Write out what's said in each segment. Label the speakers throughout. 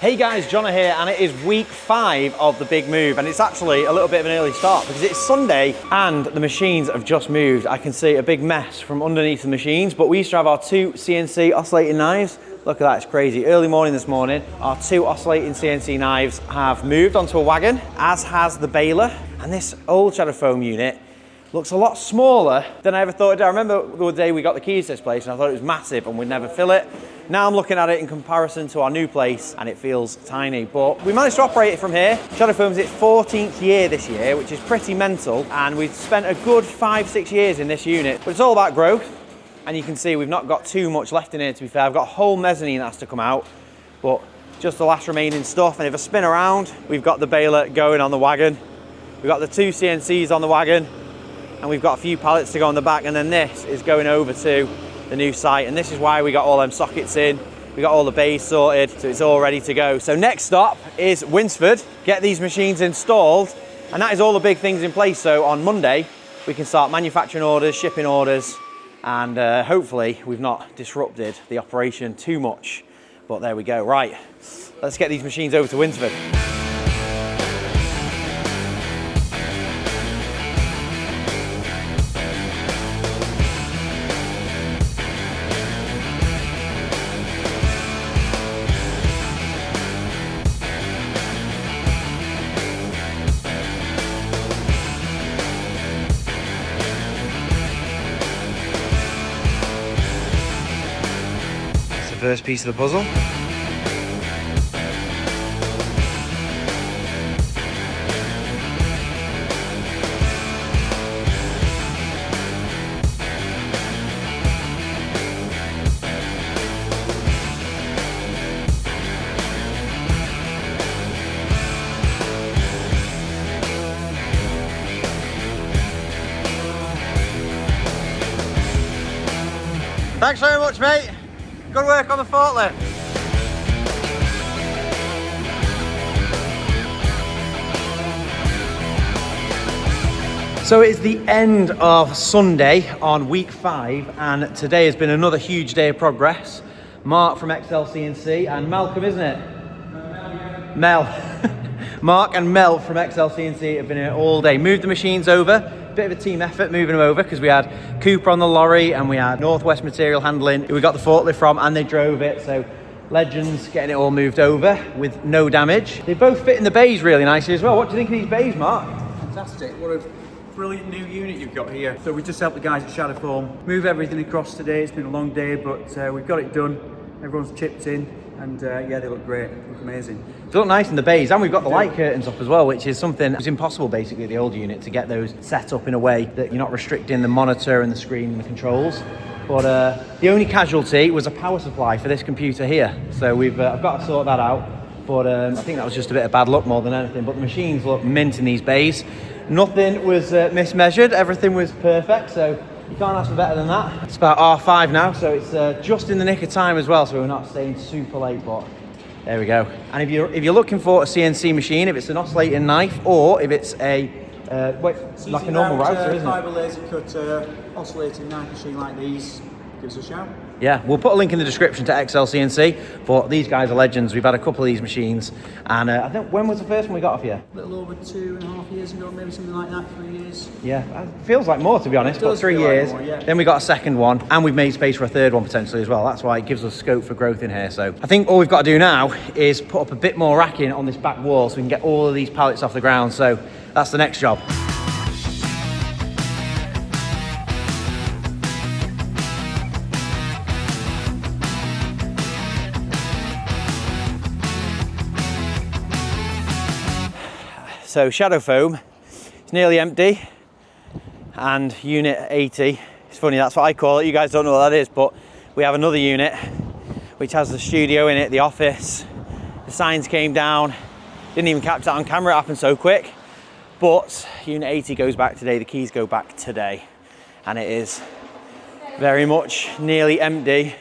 Speaker 1: Hey guys, Jonah here, and it is week 5 of the big move, and it's actually a little bit of an early start because it's Sunday and the machines have just moved. I can see a big mess from underneath the machines, but we used to have our 2 CNC oscillating knives. Look at that, it's crazy. Early morning this morning, our 2 oscillating CNC knives have moved onto a wagon, as has the baler, and this old shadow foam unit looks a lot smaller than I ever thought it'd. I remember the day we got the keys to this place and I thought it was massive and we'd never fill it. Now I'm looking at it in comparison to our new place and it feels tiny, but we managed to operate it from here. Shadow Foam's its 14th year this year, which is pretty mental, and we've spent a good 5-6 years in this unit, but it's all about growth. And you can see we've not got too much left in here, to be fair. I've got a whole mezzanine that has to come out, but just the last remaining stuff. And if I spin around, we've got the baler going on the wagon. We've got the 2 CNCs on the wagon, and we've got a few pallets to go on the back, and then this is going over to the new site, and this is why we got all them sockets in, we got all the bays sorted, so it's all ready to go. So next stop is Winsford, get these machines installed, and that is all the big things in place. So on Monday we can start manufacturing orders, shipping orders, and hopefully we've not disrupted the operation too much, but there we go. Right, let's get these machines over to Winsford. First piece of the puzzle. Thanks very much, mate. Good work on the forklift. So it's the end of Sunday on week 5, and today has been another huge day of progress. Mark from XLCNC and Malcolm, isn't it? Mel. Mark and Mel from XLCNC have been here all day. Moved the machines over. Bit of a team effort moving them over because we had Cooper on the lorry and we had Northwest Material Handling who we got the forklift from, and they drove it. So legends getting it all moved over with no damage. They both fit in the bays really nicely as well. What do you think of these bays, Mark?
Speaker 2: Fantastic. What a brilliant new unit you've got here. So we just helped the guys at Shadow Foam move everything across today. It's been a long day, but we've got it done. Everyone's chipped in, and yeah, they look great. They look amazing.
Speaker 1: They look nice in the bays, and we've got the light curtains up as well, which is something that was impossible basically the old unit, to get those set up in a way that you're not restricting the monitor and the screen and the controls. But the only casualty was a power supply for this computer here. So I've got to sort that out. But I think that was just a bit of bad luck more than anything. But the machines look mint in these bays. Nothing was mismeasured, everything was perfect. So you can't ask for better than that. It's about R5 now, so it's just in the nick of time as well, so we're not staying super late, but there we go. And if you're looking for a CNC machine, if it's an oscillating knife or if it's a like a normal router, isn't it?
Speaker 2: Fibre laser cut oscillating knife machine like these, give us a shout.
Speaker 1: Yeah, we'll put a link in the description to XLCNC, but these guys are legends. We've had a couple of these machines, and I think, when was the first one we got off here?
Speaker 2: A little over 2.5 years ago, maybe something like that, 3 years.
Speaker 1: Yeah, it feels like more, to be honest, but 3 years.
Speaker 2: Like more, yeah.
Speaker 1: Then we got a second one, and we've made space for a third one potentially as well. That's why it gives us scope for growth in here. So I think all we've got to do now is put up a bit more racking on this back wall so we can get all of these pallets off the ground. So that's the next job. So Shadow Foam, it's nearly empty, and unit 80, it's funny, that's what I call it, you guys don't know what that is, but we have another unit which has the studio in it, the office, the signs came down, didn't even capture that on camera, it happened so quick, but unit 80 goes back today, the keys go back today, and it is very much nearly empty.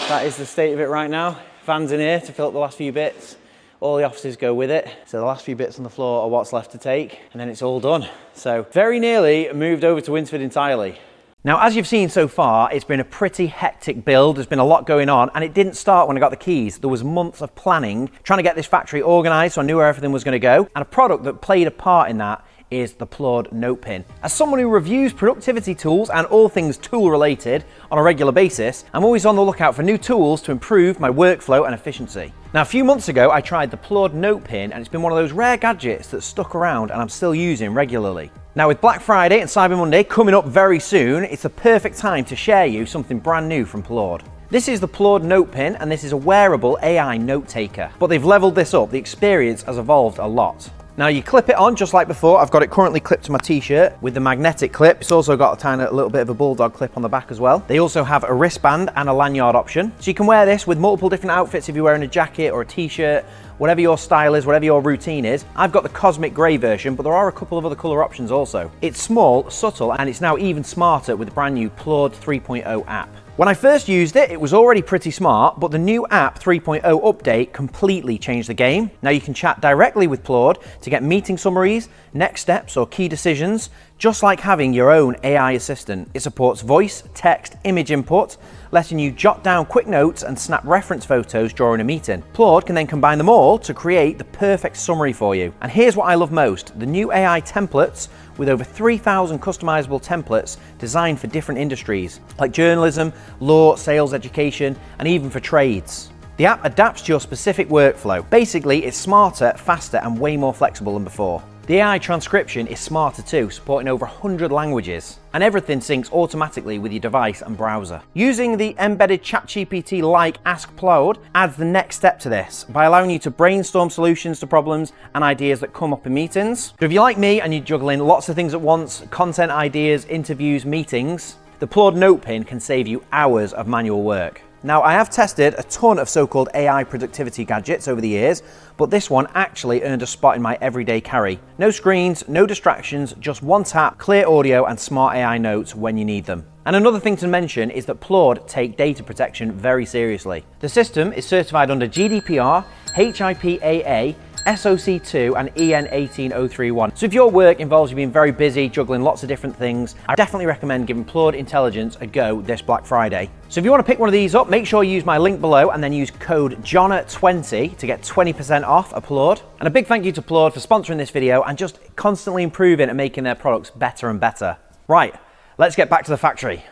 Speaker 1: That is the state of it right now. Van's in here to fill up the last few bits. All the offices go with it. So the last few bits on the floor are what's left to take, and then it's all done. So very nearly moved over to Winsford entirely. Now, as you've seen so far, it's been a pretty hectic build. There's been a lot going on, and it didn't start when I got the keys. There was months of planning, trying to get this factory organized so I knew where everything was going to go. And a product that played a part in that is the Plord Note Pin. As someone who reviews productivity tools and all things tool related on a regular basis, I'm always on the lookout for new tools to improve my workflow and efficiency. Now, a few months ago, I tried the Plord Note Pin, and it's been one of those rare gadgets that's stuck around and I'm still using regularly. Now, with Black Friday and Cyber Monday coming up very soon, it's the perfect time to share you something brand new from Plord. This is the Plord Note Pin, and this is a wearable AI note taker. But they've leveled this up. The experience has evolved a lot. Now, you clip it on just like before. I've got it currently clipped to my t-shirt with the magnetic clip. It's also got a tiny little bit of a bulldog clip on the back as well. They also have a wristband and a lanyard option. So you can wear this with multiple different outfits if you're wearing a jacket or a t-shirt, whatever your style is, whatever your routine is. I've got the cosmic grey version, but there are a couple of other colour options also. It's small, subtle, and it's now even smarter with the brand new Plord 3.0 app. When I first used it, it was already pretty smart, but the new app 3.0 update completely changed the game. Now you can chat directly with Plord to get meeting summaries, next steps, or key decisions, just like having your own AI assistant. It supports voice, text, image input, letting you jot down quick notes and snap reference photos during a meeting. Plord can then combine them all to create the perfect summary for you. And here's what I love most, the new AI templates with over 3,000 customizable templates designed for different industries, like journalism, law, sales, education, and even for trades. The app adapts to your specific workflow. Basically, it's smarter, faster, and way more flexible than before. The AI transcription is smarter too, supporting over 100 languages, and everything syncs automatically with your device and browser. Using the embedded ChatGPT-like Ask Plord adds the next step to this by allowing you to brainstorm solutions to problems and ideas that come up in meetings. So if you're like me and you're juggling lots of things at once, content ideas, interviews, meetings, the Plord Note Pin can save you hours of manual work. Now, I have tested a ton of so-called AI productivity gadgets over the years, but this one actually earned a spot in my everyday carry. No screens, no distractions, just one tap, clear audio, and smart AI notes when you need them. And another thing to mention is that Plord take data protection very seriously. The system is certified under GDPR, HIPAA, SOC2 and EN 18031. So if your work involves you being very busy, juggling lots of different things, I definitely recommend giving Plord Intelligence a go this Black Friday. So if you want to pick one of these up, make sure you use my link below and then use code JOHNNA20 to get 20% off a Plord. And a big thank you to Plord for sponsoring this video and just constantly improving and making their products better and better. Right, let's get back to the factory.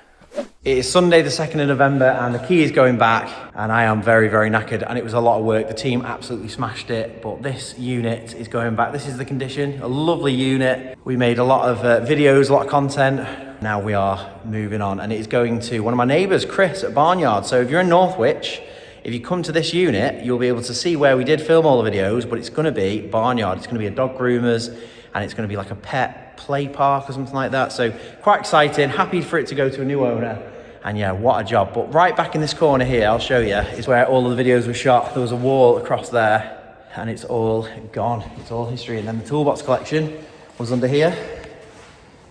Speaker 1: It is Sunday the 2nd of November and the key is going back and I am very, very knackered and it was a lot of work. The team absolutely smashed it, but this unit is going back. This is the condition, a lovely unit. We made a lot of videos, a lot of content. Now we are moving on and it is going to one of my neighbours, Chris, at Barnyard. So if you're in Northwich, if you come to this unit, you'll be able to see where we did film all the videos, but it's going to be Barnyard. It's going to be a dog groomer's and it's going to be like a pet play park or something like that. So quite exciting, happy for it to go to a new owner. And yeah, what a job. But right back in this corner here, I'll show you, is where all of the videos were shot. There was a wall across there and it's all gone. It's all history. And then the toolbox collection was under here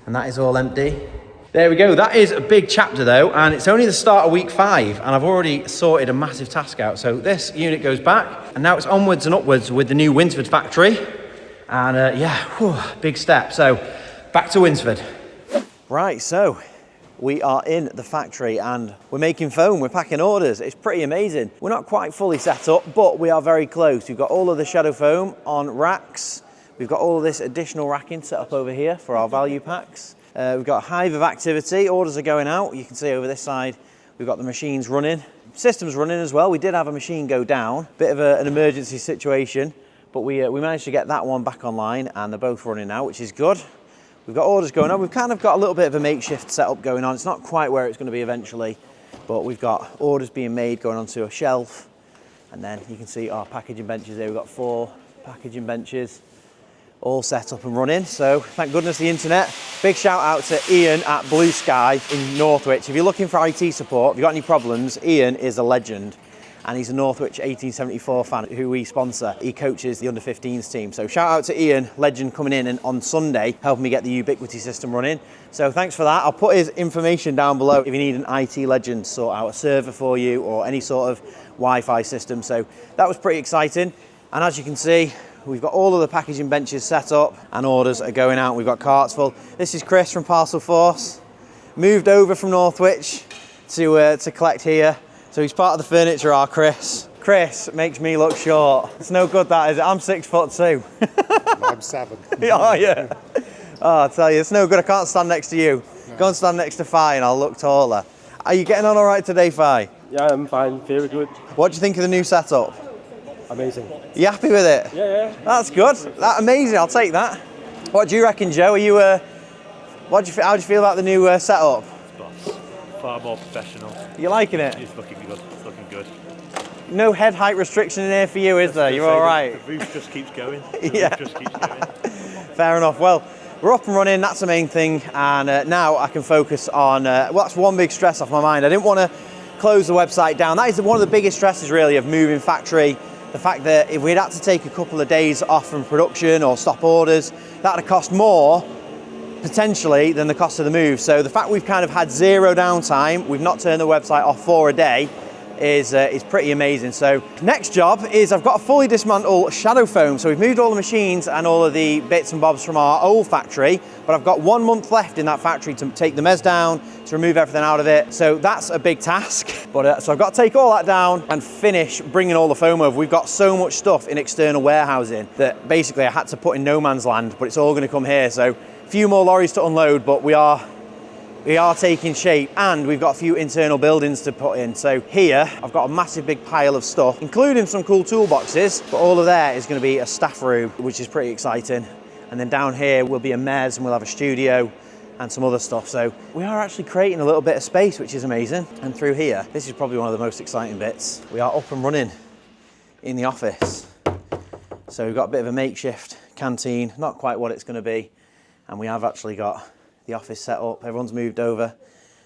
Speaker 1: and that is all empty. There we go. That is a big chapter though, and it's only the start of week 5 and I've already sorted a massive task out. So this unit goes back and now it's onwards and upwards with the new Winsford factory. And yeah, whew, big step. So back to Winsford. Right, so we are in the factory and we're making foam, we're packing orders. It's pretty amazing. We're not quite fully set up, but we are very close. We've got all of the shadow foam on racks. We've got all of this additional racking set up over here for our value packs. We've got a hive of activity. Orders are going out. You can see over this side, we've got the machines running. Systems running as well. We did have a machine go down, bit of an emergency situation, but we managed to get that one back online and they're both running now, which is good. We've got orders going on. We've kind of got a little bit of a makeshift setup going on. It's not quite where it's going to be eventually, but we've got orders being made going onto a shelf. And then you can see our packaging benches there. We've got 4 packaging benches all set up and running. So thank goodness the internet. Big shout out to Ian at Blue Sky in Northwich. If you're looking for IT support, if you've got any problems, Ian is a legend. And he's a Northwich 1874 fan who we sponsor. He coaches the under-15s team. So shout out to Ian, legend, coming in and on Sunday, helping me get the Ubiquity system running. So thanks for that. I'll put his information down below if you need an IT legend to sort out a server for you or any sort of Wi-Fi system. So that was pretty exciting. And as you can see, we've got all of the packaging benches set up and orders are going out. We've got carts full. This is Chris from Parcel Force. moved over from Northwich to collect here. So he's part of the furniture, our Chris. Chris makes me look short. It's no good, that, is it? I'm 6'2".
Speaker 3: I'm 7.
Speaker 1: Oh, yeah. Oh, I tell you, it's no good. I can't stand next to you. No. Go and stand next to Fi and I'll look taller. Are you getting on all right today, Fi?
Speaker 4: Yeah, I'm fine. Very good.
Speaker 1: What do you think of the new setup?
Speaker 4: Amazing.
Speaker 1: You happy with it?
Speaker 4: Yeah.
Speaker 1: That's good. That's amazing. I'll take that. What do you reckon, Joe? Are you? How do you feel about the new setup?
Speaker 5: Boss. Far more professional.
Speaker 1: You liking it?
Speaker 5: It's looking good. It's looking good.
Speaker 1: No head height restriction in here for you, is there? You're all right.
Speaker 5: The roof just keeps going.
Speaker 1: Yeah.
Speaker 5: Roof just keeps going.
Speaker 1: Fair enough. Well, we're up and running. That's the main thing. And now I can focus on. Well, that's one big stress off my mind. I didn't want to close the website down. That is one of the biggest stresses, really, of moving factory. The fact that if we'd had to take a couple of days off from production or stop orders, that would have cost more potentially than the cost of the move. So the fact we've kind of had zero downtime, we've not turned the website off for a day, is pretty amazing. So next job is I've got a fully dismantled shadow foam. So we've moved all the machines and all of the bits and bobs from our old factory, but I've got 1 month left in that factory to take the mez down, to remove everything out of it. So that's a big task. But so I've got to take all that down and finish bringing all the foam over. We've got so much stuff in external warehousing that basically I had to put in no man's land, but it's all going to come here. So a few more lorries to unload, but we are taking shape, and we've got a few internal buildings to put in. So here, I've got a massive big pile of stuff, including some cool toolboxes, but all of there is going to be a staff room, which is pretty exciting. And then down here will be a mez, and we'll have a studio and some other stuff. So we are actually creating a little bit of space, which is amazing. And through here, this is probably one of the most exciting bits. We are up and running in the office. So we've got a bit of a makeshift canteen, not quite what it's going to be. And we have actually got the office set up. Everyone's moved over.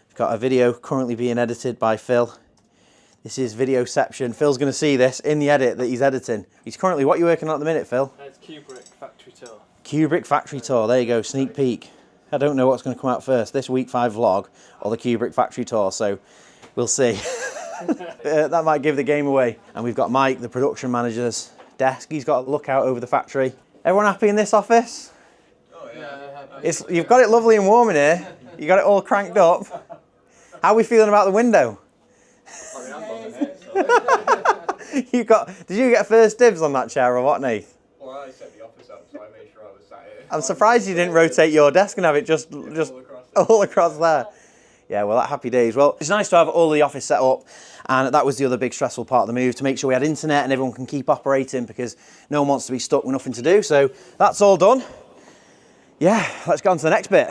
Speaker 1: We've got a video currently being edited by Phil. This is Videoception. Phil's going to see this in the edit that he's editing. He's currently, what are you working on at the minute, Phil?
Speaker 4: It's Kubrick Factory Tour.
Speaker 1: Kubrick Factory Tour. There you go, sneak peek. I don't know what's going to come out first, this week 5 vlog or the Kubrick Factory Tour, so we'll see. That might give the game away. And we've got Mike, the production manager's desk. He's got a look out over the factory. Everyone happy in this office? You've got it lovely and warm in here. You got it all cranked up. How are we feeling about the window? Did you get first dibs on that chair or what, Nath?
Speaker 3: Well, I set the office up, so I made sure I was sat here.
Speaker 1: I'm surprised you didn't rotate your desk and have it just all across there. Yeah, well, happy days. Well, it's nice to have all the office set up, and that was the other big stressful part of the move, to make sure we had internet and everyone can keep operating, because no one wants to be stuck with nothing to do. So that's all done. Yeah, let's go on to the next bit.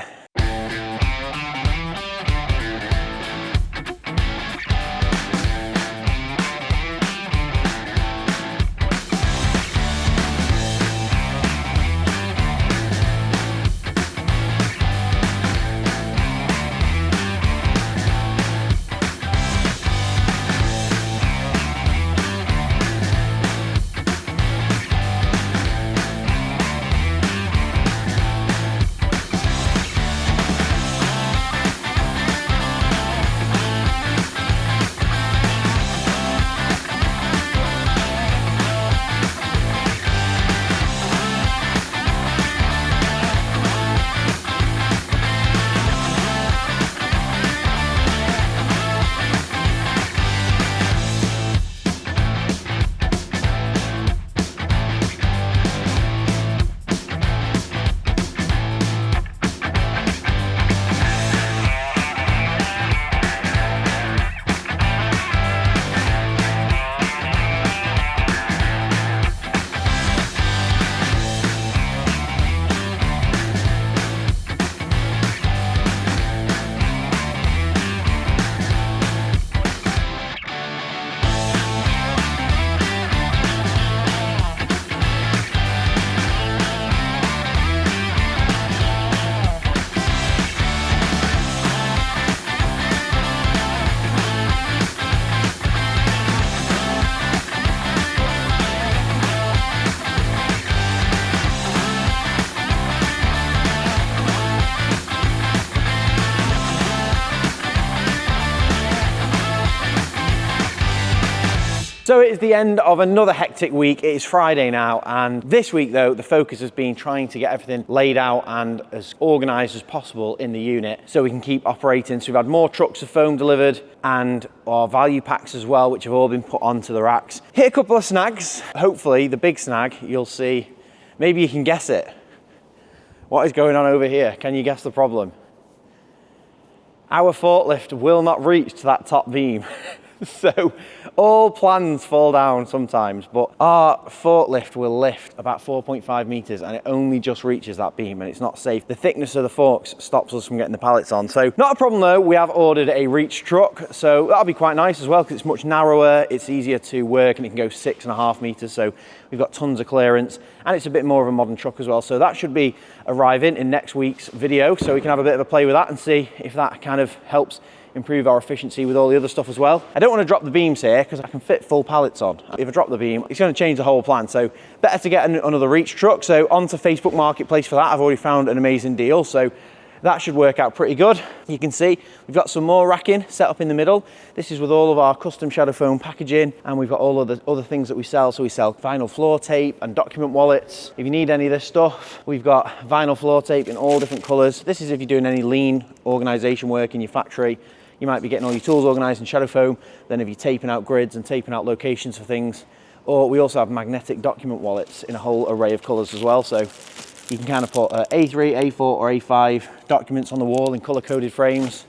Speaker 1: So it is the end of another hectic week. It is Friday now, and this week though, the focus has been trying to get everything laid out and as organised as possible in the unit so we can keep operating. So we've had more trucks of foam delivered and our value packs as well, which have all been put onto the racks. Hit a couple of snags. Hopefully the big snag, you'll see, maybe you can guess it. What is going on over here? Can you guess the problem? Our forklift will not reach to that top beam. So all plans fall down sometimes, but our forklift will lift about 4.5 meters and it only just reaches that beam and it's not safe. The thickness of the forks stops us from getting the pallets on. So not a problem though, we have ordered a reach truck. So that'll be quite nice as well because it's much narrower, it's easier to work and it can go 6.5 meters. So we've got tons of clearance and it's a bit more of a modern truck as well. So that should be arriving in next week's video. So we can have a bit of a play with that and see if that kind of helps improve our efficiency with all the other stuff as well. I don't want to drop the beams here because I can fit full pallets on. If I drop the beam, it's going to change the whole plan. So better to get another reach truck. So onto Facebook Marketplace for that. I've already found an amazing deal. So that should work out pretty good. You can see we've got some more racking set up in the middle. This is with all of our custom shadow foam packaging, and we've got all of the other things that we sell. So we sell vinyl floor tape and document wallets. If you need any of this stuff, we've got vinyl floor tape in all different colors. This is if you're doing any lean organization work in your factory. You might be getting all your tools organized in shadow foam. Then if you're taping out grids and taping out locations for things, or we also have magnetic document wallets in a whole array of colors as well. So you can kind of put A3, A4 or A5 documents on the wall in color coded frames.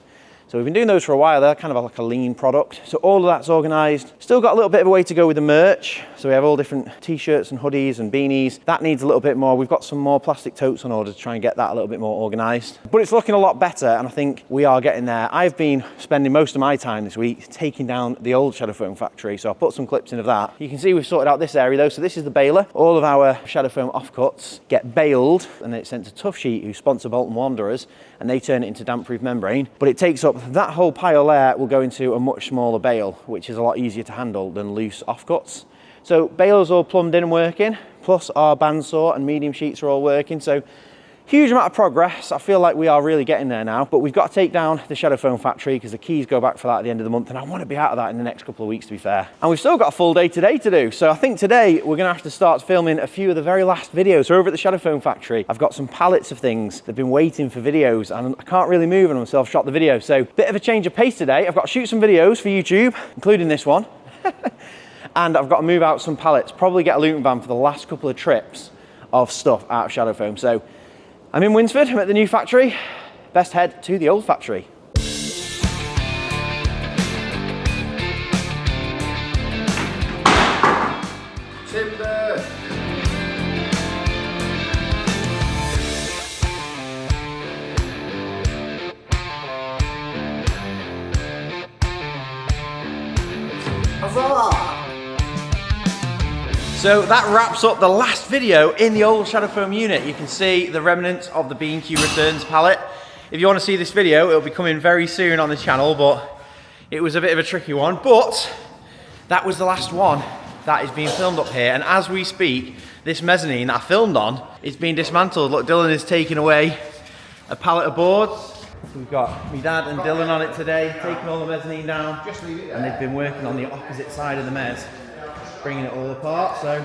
Speaker 1: So we've been doing those for a while. They're kind of like a lean product. So all of that's organized. Still got a little bit of a way to go with the merch. So we have all different t-shirts and hoodies and beanies. That needs a little bit more. We've got some more plastic totes on order to try and get that a little bit more organized. But it's looking a lot better and I think we are getting there. I've been spending most of my time this week taking down the old shadow foam factory. So I'll put some clips in of that. You can see we've sorted out this area though. So this is the baler. All of our shadow foam offcuts get baled and then it's sent to Tough Sheet, who sponsor Bolton Wanderers, and they turn it into damp-proof membrane. But it takes up that whole pile there will go into a much smaller bale, which is a lot easier to handle than loose offcuts. So balers all plumbed in and working, plus our bandsaw and medium sheets are all working. So huge amount of progress. I feel like we are really getting there now, but we've got to take down the shadow foam factory because the keys go back for that at the end of the month and I want to be out of that in the next couple of weeks, to be fair. And we've still got a full day today to do. So I think today we're going to have to start filming a few of the very last videos. So over at the shadow foam factory, I've got some pallets of things that have been waiting for videos and I can't really move until I've shot the video. So bit of a change of pace today. I've got to shoot some videos for YouTube, including this one. And I've got to move out some pallets, probably get a looting van for the last couple of trips of stuff out of shadow foam. So I'm in Winsford, I'm at the new factory. Best head to the old factory.
Speaker 3: Timber!
Speaker 1: Huzzah! So that wraps up the last video in the old shadow foam unit. You can see the remnants of the B&Q Returns pallet. If you want to see this video, it'll be coming very soon on the channel, but it was a bit of a tricky one. But that was the last one that is being filmed up here. And as we speak, this mezzanine that I filmed on is being dismantled. Look, Dylan is taking away a pallet of boards. We've got my dad and Dylan on it today, taking all the mezzanine down. And they've been working on the opposite side of the mezz, bringing it all apart. So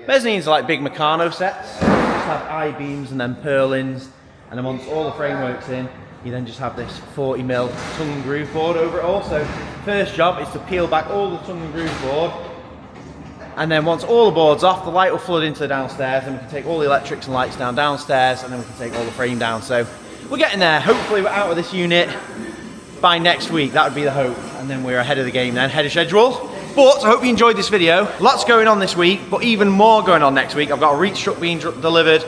Speaker 1: mezzanines are like big Meccano sets. You just have I-beams and then purlins, and then once all the framework's in, you then just have this 40mm tongue and groove board over it all. So first job is to peel back all the tongue and groove board, and then once all the board's off, the light will flood into the downstairs, and we can take all the electrics and lights down downstairs, and then we can take all the frame down. So we're getting there. Hopefully we're out of this unit by next week. That would be the hope, and then we're ahead of the game then, ahead of schedule. But I hope you enjoyed this video. Lots going on this week, but even more going on next week. I've got a reach truck being delivered.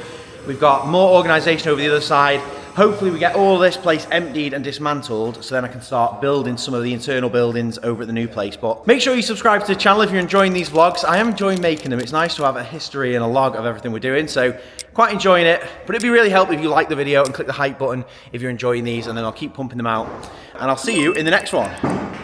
Speaker 1: We've got more organisation over the other side. Hopefully we get all this place emptied and dismantled, so then I can start building some of the internal buildings over at the new place. But make sure you subscribe to the channel if you're enjoying these vlogs. I am enjoying making them. It's nice to have a history and a log of everything we're doing, so quite enjoying it. But it'd be really helpful if you like the video and click the hype button if you're enjoying these, and then I'll keep pumping them out. And I'll see you in the next one.